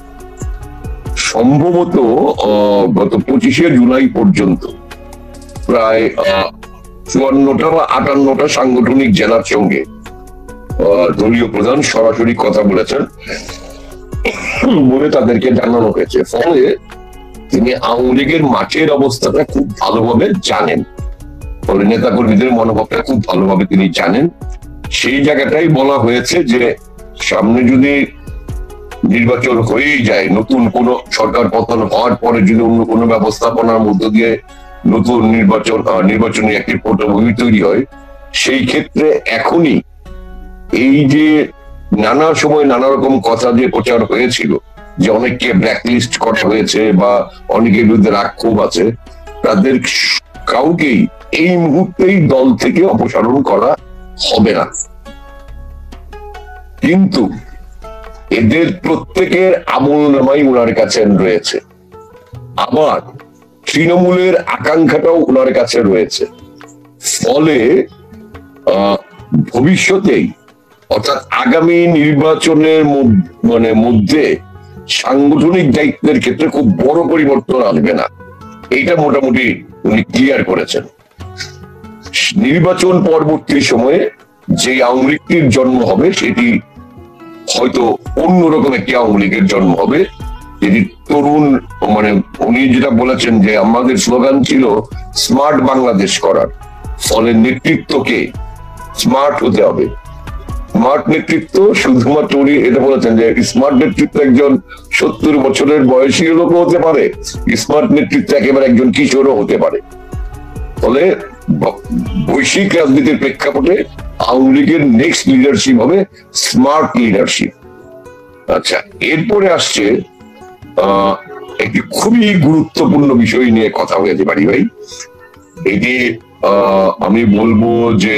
সম্ভবত গত 25শে জুলাই পর্যন্ত প্রায় 54টা বা 58টা সাংগঠনিক জেলার সঙ্গে দলীয় প্রধান সরাসরি কথা বলেছেন বলে তাদেরকে জানানো হয়েছে। ফলে তিনি আওয়ামী লীগের মাঠের অবস্থাটা খুব ভালোভাবে জানেন, ফলে নেতা কর্মীদের মনোভাবটা খুব ভালোভাবে তিনি জানেন। সেই জায়গাটাই বলা হয়েছে যে সামনে যদি নির্বাচন হয়েই যায়, নতুন কোন সরকার পতন হওয়ার পরে যদি অন্য কোনো ব্যবস্থাপনার মধ্য দিয়ে নতুন নির্বাচনী একটি পটভূমি তৈরি হয়, সেই ক্ষেত্রে এখনই এই যে নানা সময় নানা রকম কথা যে প্রচার হয়েছিল যে অনেককে ব্ল্যাকলিস্ট করা হয়েছে বা অনেকের বিরুদ্ধে রাগ ক্ষোভ আছে, তাদের কাউকেই এই মুহূর্তেই দল থেকে অপসারণ করা হবে না। কিন্তু এদের প্রত্যেকের আমলনামাই ওনার কাছে রয়েছে, আবার তৃণমূলের আকাঙ্ক্ষাটাও ওনার কাছে রয়েছে। ফলে ভবিষ্যতেই অর্থাৎ আগামী নির্বাচনের মধ্যে সাংগঠনিক দায়িত্বের ক্ষেত্রে খুব বড় পরিবর্তন আসবে না, এইটা মোটামুটি উনি ক্লিয়ার করেছেন। নির্বাচন পরবর্তী সময়ে যে আওয়ামী লীগটির জন্ম হবে সেটি হয়তো অন্যরকম একটি আওয়ামী লীগের জন্ম হবে, যেটি তরুণ, উনি যেটা বলেছেন যে আমাদের স্লোগান ছিল স্মার্ট বাংলাদেশ করার। ফলে নেতৃত্বকে স্মার্ট হতে হবে। স্মার্ট নেতৃত্ব শুধুমাত্র উনি এটা বলেছেন যে স্মার্ট নেতৃত্ব একজন 70 বছরের বয়সী লোকও হতে পারে, স্মার্ট নেতৃত্ব একেবারে একজন কিশোরও হতে পারে। ফলে বৈশ্বিক রাজনীতির প্রেক্ষাপটে আওয়ামী লীগের নেক্সট লিডারশিপ হবে স্মার্ট লিডারশিপ। আচ্ছা, এরপরে আসছে একটি খুবই গুরুত্বপূর্ণ বিষয় নিয়ে কথা হয়েছে বাড়ি ভাই। এটি আমি বলবো যে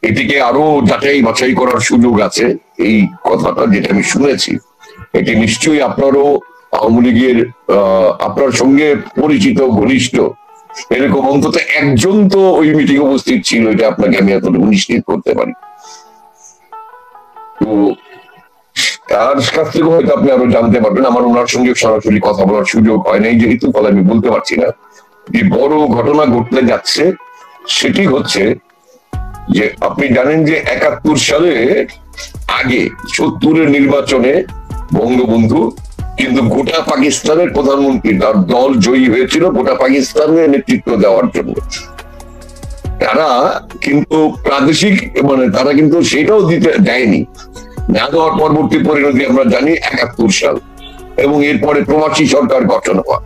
এটিকে আরো যাচাই বাছাই করার সুযোগ আছে। এই কথাটা যেটা আমি শুনেছি, এটি নিশ্চয়ই আপনারও আওয়ামী লীগের আপনার সঙ্গে পরিচিত ঘনিষ্ঠ এরকম অন্তত একজন তো ওই মিটিং উপস্থিত ছিল, এটা আপনাকে আমি এতটুকু নিশ্চিত করতে পারি। তো তার কাছ থেকে হয়তো আপনি আরো জানতে পারবেন। আমার ওনার সঙ্গে সরাসরি কথা বলার সুযোগ হয় নাই যেহেতু, ফলে আমি বলতে পারছি না। যে বড় ঘটনা ঘটতে যাচ্ছে সেটি হচ্ছে যে আপনি জানেন যে 71 সালে আগে 70-এর নির্বাচনে বঙ্গবন্ধু কিন্তু গোটা পাকিস্তানের প্রধানমন্ত্রী, তার দল জয়ী হয়েছিল গোটা পাকিস্তানের নেতৃত্ব দেওয়ার জন্য। তারা কিন্তু প্রাদেশিক তারা কিন্তু সেটাও দিতে দেয়নি। না দেওয়ার পরবর্তী পরিণতি আমরা জানি 71 সাল এবং এরপরে প্রবাসী সরকার গঠন হওয়া।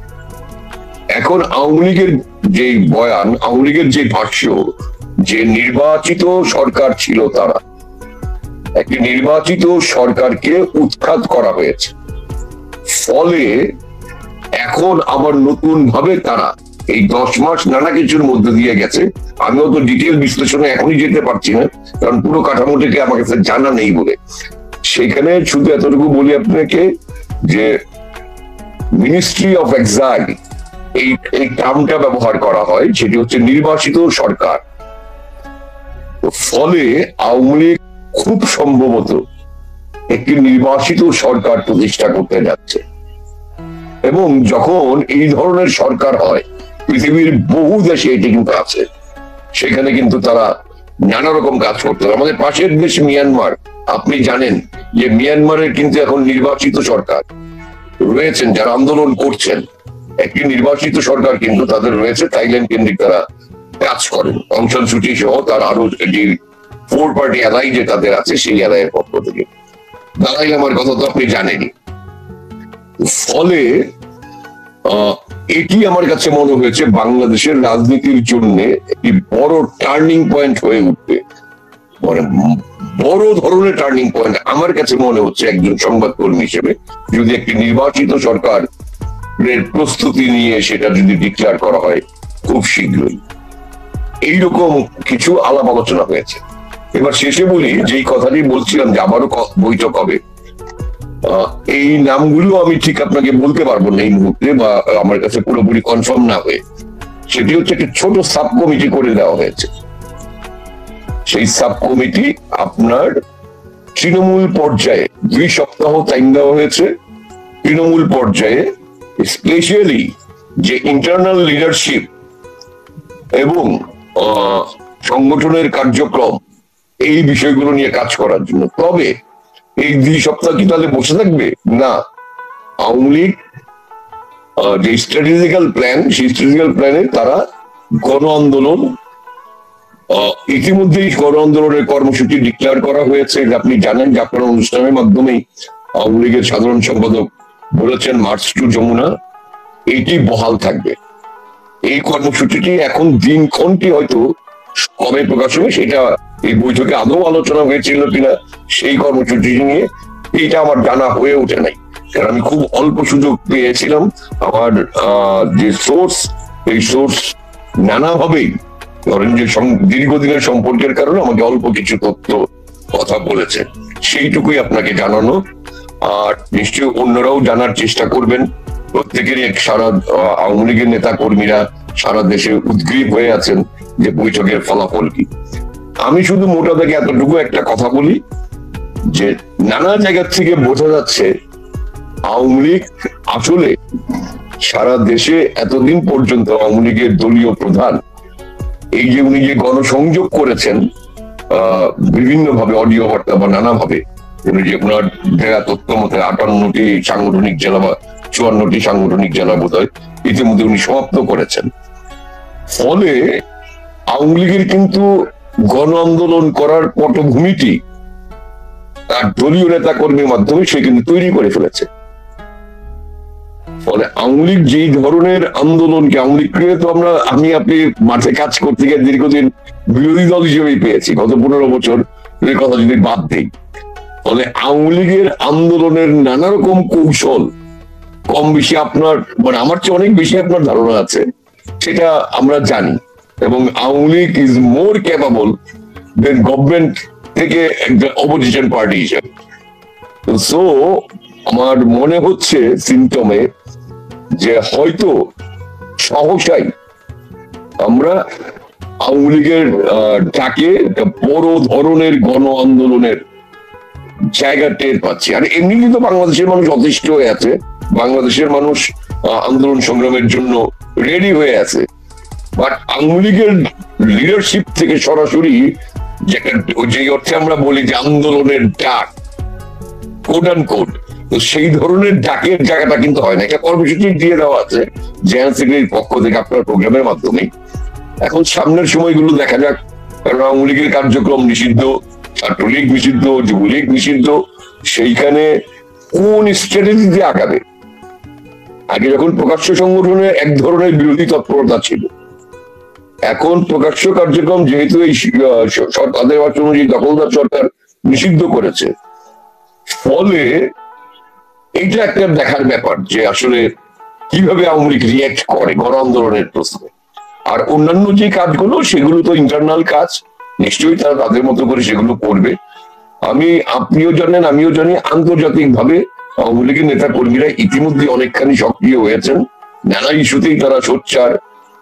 এখন আওয়ামী লীগের যে বয়ান, আওয়ামী লীগের যে ভাষ্য, যে নির্বাচিত সরকার ছিল, তারা একটি নির্বাচিত সরকারকে উৎখাত করা হয়েছে। ফলে এখন আবার নতুন ভাবে তারা এই 10 মাস নানা কিছুর মধ্যে দিয়ে গেছে। আমি অত ডিটেল বিশ্লেষণে এখনই যেতে পারছি না, কারণ পুরো কাঠামোটাকে আমার কাছে জানা নেই বলে। সেখানে শুধু এতটুকু বলি আপনাকে যে মিনিস্ট্রি অফ এক্সাইল এই টার্মটা ব্যবহার করা হয়, সেটি হচ্ছে নির্বাচিত সরকার। ফলে আওয়ামী লীগ খুব সম্ভবত একটি নির্বাচিত সরকার প্রতিষ্ঠা করতে যাচ্ছে। এবং যখন এই ধরনের সরকার হয়, পৃথিবীর বহু দেশে এটি কিন্তু আছে, সেখানে কিন্তু তারা নানা রকম কাজ করতে হবে। আমাদের পাশের দেশ মিয়ানমার, আপনি জানেন যে মিয়ানমারের কিন্তু এখন নির্বাচিত সরকার রয়েছেন, যারা আন্দোলন করছেন একটি নির্বাচিত সরকার কিন্তু তাদের রয়েছে। থাইল্যান্ড কেন্দ্রিক তারা কাজ করেন, অং সান সু চি সহ তার আরো যে 4 পার্টি এলাই যে তাদের আছে, সেই এলাইয়ের পক্ষ থেকে। দালাই লামার কথা তো আপনি জানেনই। ফলে এটি আমার কাছে মনে হয়েছে বাংলাদেশের রাজনীতির জন্য একটি বড় টার্নিং পয়েন্ট হয়ে উঠবে, বড় ধরনের টার্নিং পয়েন্ট আমার কাছে মনে হচ্ছে একজন সংবাদকর্মী হিসেবে, যদি একটি নির্বাচিত সরকার প্রস্তুতি নিয়ে সেটা যদি ডিক্লেয়ার করা হয় খুব শীঘ্রই। এইরকম কিছু আলাপ আলোচনা হয়েছে। এবার শেষে বলি, যেই কথাটি বলছিলাম যে আবারও বৈঠক হবে, এই নামগুলো আমি ঠিক আপনাকে বলতে পারবো না এই মুহূর্তে, বা আমার কাছে পুরোপুরি কনফার্ম না হয়ে। সেটি হচ্ছে একটি ছোট সাব কমিটি করে দেওয়া হয়েছে। সেই সাব কমিটি আপনার তৃণমূল পর্যায়ে 2 সপ্তাহ টাইম দেওয়া হয়েছে। তৃণমূল পর্যায়ে স্পেশালি যে ইন্টারনাল লিডারশিপ এবং সংগঠনের কার্যক্রম, এই বিষয়গুলো নিয়ে কাজ করার জন্য। তবে এই 2 সপ্তাহ কি তাহলে বসে থাকবে? না, আওয়ামী লীগ যে স্ট্র্যাটেজিক্যাল প্ল্যান, সেই স্ট্র্যাটেজিক্যাল প্ল্যানে তারা গণ আন্দোলন, ইতিমধ্যেই গণ আন্দোলনের কর্মসূচি ডিক্লেয়ার করা হয়েছে। আপনি জানেন যে আপনার অনুষ্ঠানের মাধ্যমেই আওয়ামী লীগের সাধারণ সম্পাদক বলেছেন মার্চ টু যমুনা, এটি বহাল থাকবে। এই কর্মসূচিটি এখন দিনক্ষণটি হয়তো কবে প্রকাশ হবে সেটা এই বৈঠকে আদৌ আলোচনা হয়েছিল কিনা সেই কর্মসূচি নিয়ে এটা আমার জানা হয়ে ওঠে নাই, কারণ আমি খুব অল্প সুযোগ পেয়েছিলাম। আমার যে সোর্স, এই সোর্স নানাভাবেই ধরেন যে দীর্ঘদিনের সম্পর্কের কারণে আমাকে অল্প কিছু তথ্য কথা বলেছে, সেইটুকুই আপনাকে জানানো। আর নিশ্চয়ই অন্যরাও জানার চেষ্টা করবেন। প্রত্যেকেরই সারা আওয়ামী লীগের নেতা কর্মীরা সারা দেশে উদ্গ্রীব হয়ে আছেন যে বৈঠকের ফলাফল কি। আমি শুধু মোটা থেকে এতটুকু একটা কথা বলি যে নানা জায়গা থেকে বোঝা যাচ্ছে আওয়ামী লীগ আসলে সারা দেশে এতদিন পর্যন্ত আওয়ামী লীগের দলীয় প্রধান এই যে উনি যে গণসংযোগ করেছেন বিভিন্ন ভাবে, অডিও বার্তা বা নানা ভাবে, উনি যে ওনার দেয়া তথ্য মতে 58টি সাংগঠনিক জেলা বা 54টি সাংগঠনিক জেলা বোধ হয় ইতিমধ্যে উনি সমাপ্ত করেছেন। ফলে আওয়ামী লীগের কিন্তু গণ আন্দোলন করার পটভূমিটি তার দলীয় নেতা কর্মীর মাধ্যমে সে কিন্তু তৈরি করে ফেলেছে। ফলে আওয়ামী লীগ যেই ধরনের আন্দোলনকে, আওয়ামী লীগকে তো আমি আপনি মাঠে কাজ করতে গিয়ে দীর্ঘদিন বিরোধী দল হিসেবেই পেয়েছি, গত 15 বছর কথা যদি বাদ দেই। ফলে আওয়ামী লীগের আন্দোলনের নানা রকম কৌশল কম বেশি আপনার মানে আমার চেয়ে অনেক বেশি আপনার ধারণা আছে, সেটা আমরা জানি। এবং Awami League is more capable than government থেকে একটা অপোজিশন পার্টি হিসেবে। সো আমার মনে হচ্ছে সিমটমে যে হয়তো সহসাই আমরা আওয়ামী লীগের ডাকে বড় ধরনের গণ আন্দোলনের জায়গা টের পাচ্ছি। আর এমনি কিন্তু বাংলাদেশের মানুষ অতিষ্ঠ হয়ে আছে, বাংলাদেশের মানুষ আন্দোলন সংগ্রামের জন্য রেডি হয়ে আছে। বাট আওয়ামী লীগের লিডারশিপ থেকে সরাসরি যে অর্থে আমরা বলি যে আন্দোলনের ডাক, কোড অ্যান্ড কোড, তো সেই ধরনের ডাকের জায়গাটা কিন্তু হয় না। একটা কর্মসূচি দিয়ে দেওয়া আছে জেনারেল সেক্রেটারির পক্ষ থেকে আপনার প্রোগ্রামের মাধ্যমে। এখন সামনের সময়গুলো দেখা যাক, কারণ আওয়ামী লীগের কার্যক্রম নিষিদ্ধ, ছাত্রলীগ নিষিদ্ধ, যুবলীগ নিষিদ্ধ, সেইখানে কোন স্ট্র্যাটেজি দিয়ে আগাবে। আগে যখন প্রকাশ্য সংগঠনে এক ধরনের বিরোধী তৎপরতা ছিল, এখন প্রকাশ্য কার্যক্রম যেহেতু এই তাদের অনুযায়ী দখলদার সরকার নিষিদ্ধ করেছে, ফলে এইটা একটা দেখার ব্যাপার যে আসলে কিভাবে আওয়ামী লীগ রিয়েক্ট করে গণ আন্দোলনের প্রশ্নে। আর অন্যান্য যে কাজগুলো সেগুলো তো ইন্টারনাল কাজ, নিশ্চয়ই তারা তাদের মতো করে সেগুলো করবে। আপনিও জানেন, আমিও জানি, আন্তর্জাতিক ভাবে আওয়ামী লীগের নেতা কর্মীরা ইতিমধ্যে অনেকখানি সক্রিয় হয়েছেন, নানা ইস্যুতেই তারা সোচ্চার।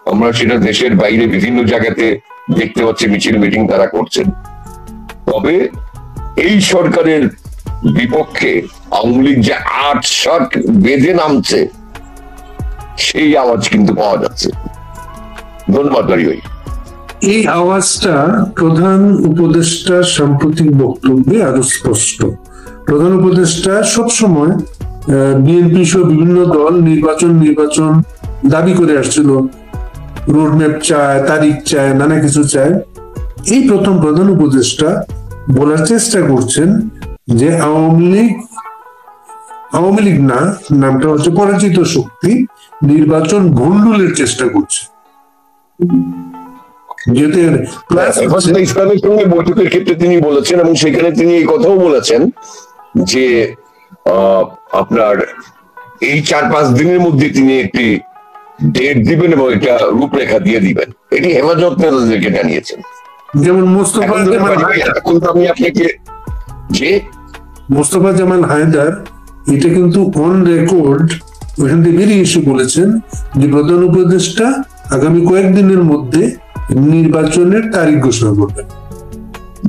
আমরা সেটা দেশের বাইরে বিভিন্ন জায়গাতে দেখতে পাচ্ছি, মিছিল মিটিং তারা করছেন। তবে এই সরকারের বিপক্ষে আওয়ামী লীগ যে ৮-৭ বেঁধে নামছে, সেই আওয়াজ কিন্তু পাওয়া যাচ্ছে। ধন্যবাদ ভাই। এই আওয়াজটা প্রধান উপদেষ্টার সাম্প্রতিক বক্তব্যে আরো স্পষ্ট। প্রধান উপদেষ্টা সবসময় বিএনপি সহ বিভিন্ন দল নির্বাচন দাবি করে আসছিল, রোডম্যাপ চায়, তারিখ চায়, নানা কিছু চায়। এই প্রথম প্রধান উপদেষ্টা বলার চেষ্টা করছেন যে আওয়ামী লীগ না, নামটা হচ্ছে পরাজিত শক্তি, নির্বাচন ভণ্ডুলের চেষ্টা করছে। ইসলামের সঙ্গে বৈঠকের ক্ষেত্রে তিনি বলেছেন, এবং সেখানে তিনি এই কথাও বলেছেন যে আপনার এই 4-5 দিনের মধ্যে তিনি একটি ডেট দিবেন এবং একটা রূপরেখা দিয়ে দিবেন। এটি হেফাজত নেতাদেরকে জানিয়েছেন। যেমন মোস্তফা জামাল হায়দার এটা কিন্তু অন রেকর্ড ওইখান থেকে বেরিয়ে এসে বলেছেন যে প্রধান উপদেষ্টা আগামী কয়েকদিনের মধ্যে নির্বাচনের তারিখ ঘোষণা করবেন।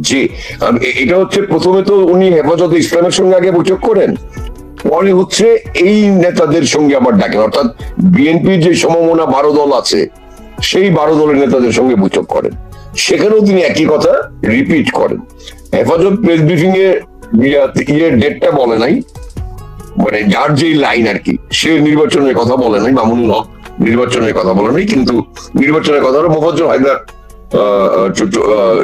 জি, এটা হচ্ছে প্রথমে তো উনি হেফাজত ইসলামের সঙ্গে আগে বৈঠক করেন, পরে হচ্ছে এই নেতাদের সঙ্গে আবার ডাকেন, অর্থাৎ বিএনপির যে সমমনা 12 দল আছে সেই 12 দলের নেতাদের সঙ্গে বৈঠক করেন। সেখানেও তিনি একই কথা রিপিট করেন। হেফাজত প্রেস ব্রিফিং এ ডেটটা বলে নাই, মানে যার যে লাইন আর কি, সে নির্বাচনের কথা বলে নাই, মামুনুল হক নির্বাচনের কথা বলে নাই, কিন্তু নির্বাচনের কথা মোফাজ্জল হায়দার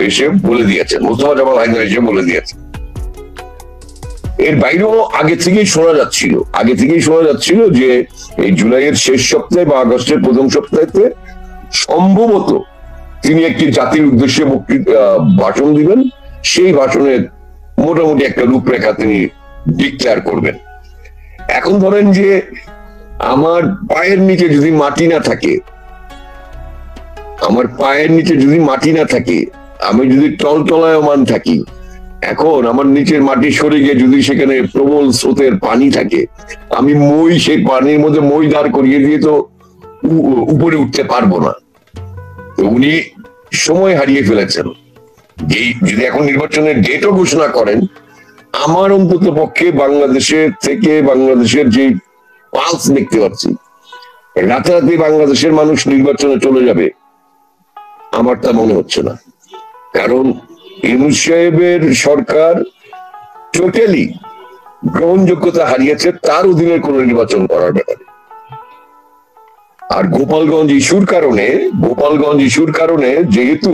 এসে বলে দিয়েছেন, মোস্তফা জামাল হায়দার এসে বলে দিয়েছেন। এর বাইরেও আগে থেকেই শোনা যাচ্ছিল যে এই জুলাইয়ের শেষ সপ্তাহে বা আগস্টের প্রথম সপ্তাহে সম্ভবত তিনি একটি জাতির উদ্দেশ্যে ভাষণ দিবেন। সেই ভাষণের মোটামুটি একটা রূপরেখা তিনি ডিক্লেয়ার করবেন। এখন ধরেন যে আমার পায়ের নিচে যদি মাটি না থাকে, আমি যদি টলটলায়মান থাকি, এখন আমার নিচের মাটি সরে গিয়ে যদি সেখানে প্রবল স্রোতের পানি থাকে, আমি সেই পানির মধ্যে মই দাঁড় করিয়ে দিয়ে তো উপরে উঠতে পারবো না। তো উনি সময় হারিয়ে ফেলেছেন। যদি এখন নির্বাচনের ডেটও ঘোষণা করেন, আমার অন্তত পক্ষে বাংলাদেশের যে পালস দেখতে পাচ্ছি, রাতারাতি বাংলাদেশের মানুষ নির্বাচনে চলে যাবে, আমার তা মনে হচ্ছে না। কারণ ইউনূস সাহেবের সরকার টোটালি গ্রহণযোগ্যতা হারিয়েছে তার অধীনে কোন নির্বাচন করার ব্যাপারে। আর গোপালগঞ্জ ইস্যুর কারণে যেহেতু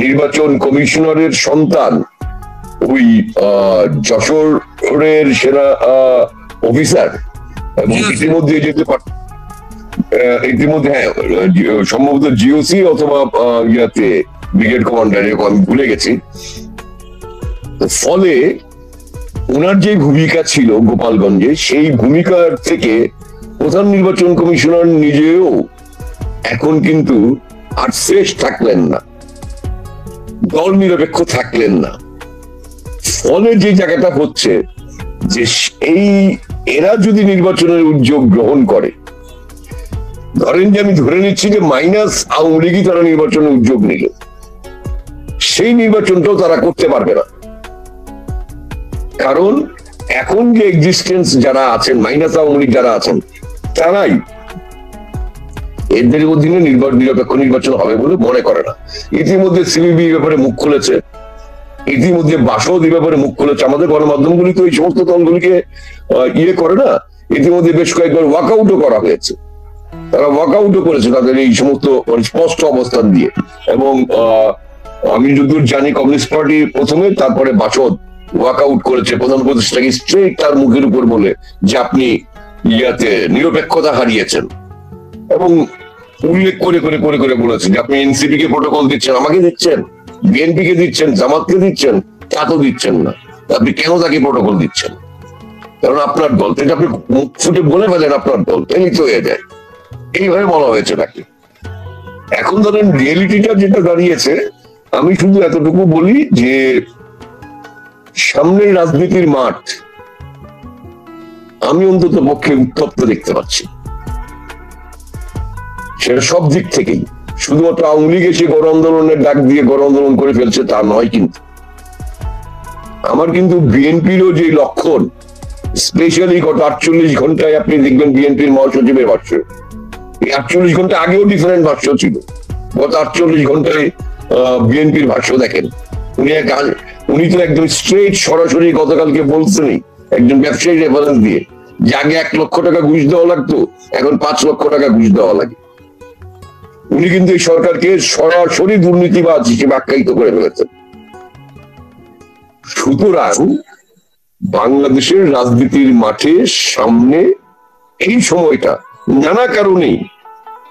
নির্বাচন কমিশনারের সন্তান ওই যশোরের সেনা অফিসার, এবং ইতিমধ্যে হ্যাঁ সম্ভবত জিওসি অথবা ব্রিগেড কমান্ডার, এরকম আমি ভুলে গেছি। ফলে ওনার যে ভূমিকা ছিল গোপালগঞ্জে, সেই ভূমিকার থেকে প্রধান নির্বাচন কমিশনার নিজেও এখন কিন্তু আর ফ্রেশ থাকলেন না, দল নিরপেক্ষ থাকলেন না। ফলে যে জায়গাটা হচ্ছে যে এরা যদি নির্বাচনের উদ্যোগ গ্রহণ করে, ধরেন যে আমি ধরে নিচ্ছি যে মাইনাস আওয়ামী লীগই তারা নির্বাচনের উদ্যোগ নিল, সেই নির্বাচনটাও তারা করতে পারবে না। কারণ এখন যে এক্সিস্টেন্স যারা আছেন, মাইনাস আওয়ামী লীগ যারা আছেন, তারাই এদের অধীনে নিরপেক্ষ নির্বাচন হবে বলে মনে করে না। ইতিমধ্যে সিবিবি ব্যাপারে মুখ খুলেছে, ইতিমধ্যে বাসদ ব্যাপারে মুখ খুলেছে। আমাদের গণমাধ্যমগুলি তো এই সমস্ত দলগুলিকে করে না, ইতিমধ্যে বেশ কয়েকবার ওয়াকআউটও করা হয়েছে, তারা ওয়াকআউটও করেছে তাদের এই সমস্ত স্পষ্ট অবস্থান দিয়ে। এবং আমি যতদূর জানি কমিউনিস্ট পার্টি প্রথমে, তারপরে বাসদ ওয়াকআউট করেছে প্রধান উপদেষ্টাকে স্ট্রেট তার মুখের উপর বলে যে আপনি নিরপেক্ষতা হারিয়েছেন, এবং উল্লেখ করে করে করে করে বলেছে যে আপনি এনসিপি কে প্রোটোকল দিচ্ছেন, আমাকে দিচ্ছেন, বিএনপি কে দিচ্ছেন, জামাতকে দিচ্ছেন, তা তো দিচ্ছেন না, আপনি কেন তাকে প্রোটোকল দিচ্ছেন? কারণ আপনার দল, এটা আপনি মুখ ফুটে বলে ফেলেন আপনার দল, তাই তো হয়ে যায়। এইভাবে বলা হয়েছে নাকি? এখন ধরেন রিয়েলিটিটা যেটা দাঁড়িয়েছে, আমি শুধু এতটুকু বলি যে সামনের রাজনীতির মাঠ আমি অন্তত পক্ষে উত্তপ্ত দেখতে পাচ্ছি, সেটা সব দিক থেকেই। শুধুমাত্র আওয়ামী লীগ এসে গণ আন্দোলনের ডাক দিয়ে গণ আন্দোলন করে ফেলছে তা নয়, কিন্তু আমার কিন্তু বিএনপিরও যে লক্ষণ, স্পেশালি গত 48 ঘন্টায় আপনি দেখবেন বিএনপির মহাসচিবের ভাষ্য, এই 48 ঘন্টা আগেও ডিফারেন্ট ভাষ্য ছিল, গত 48 ঘন্টায় বিএনপির ভাষ্য দেখেন। উনি তো একদম স্ট্রেট সরাসরি গতকালকে বলছেনই, একজন ব্যবসায়ী রেফারেন্স দিয়ে, যে আগে 1 লক্ষ টাকা ঘুষ দেওয়া লাগতো, এখন 5 লক্ষ টাকা ঘুষ দেওয়া লাগে। উনি কিন্তু এই সরকারকে সরাসরি দুর্নীতিবাজ হিসেবে আখ্যায়িত করে ফেলেছেন। সুতরাং বাংলাদেশের রাজনীতির মাঠে সামনে এই সময়টা নানা কারণেই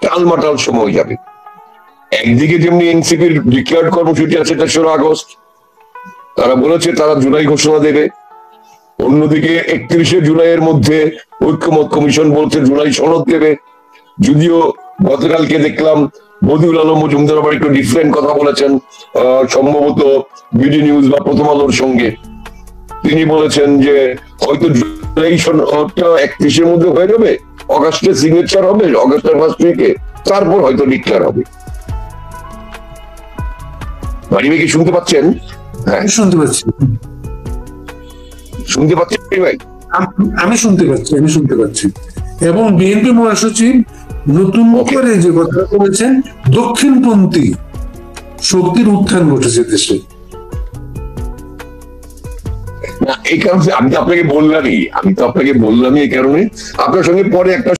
টালমাটাল সময় যাবে। একদিকে যেমনি এনসিপির ডিক্লেয়ার্ড কর্মসূচি আছে 3রা আগস্ট, তারা বলেছে তারা জুলাই ঘোষণা দেবে। অন্যদিকে 31শে জুলাইয়ের মধ্যে ঐক্যমত কমিশন বলছে জুলাই সনদ দেবে। যদিও গতকালকে দেখলাম বদিউল আলম মজুমদার আবার একটু ডিফারেন্ট কথা বলেছেন, সম্ভবত বিডি নিউজ বা প্রথম আলোর সঙ্গে। তিনি বলেছেন যে হয়তো জুলাই সনদটা 31-এর মধ্যে হয়ে যাবে, অগাস্টে সিগনেচার হবে, অগাস্টের ফার্স্ট উইকে, তারপর হয়তো ডিক্লেয়ার হবে। মানিবে কি শুনতে পাচ্ছেন? হ্যাঁ, আমি শুনতে পাচ্ছি, শুনতে পাচ্ছেন ভাই? আমি শুনতে পাচ্ছি। এবং বিএনপি মহাসচিব নতুন করে যে কথা বলেছেন, দক্ষিণপন্থী শক্তির উত্থান ঘটেছে দেশে। না, এই কারণে আমি তো আপনাকে বললামই এই কারণে আপনার সঙ্গে পরে একটা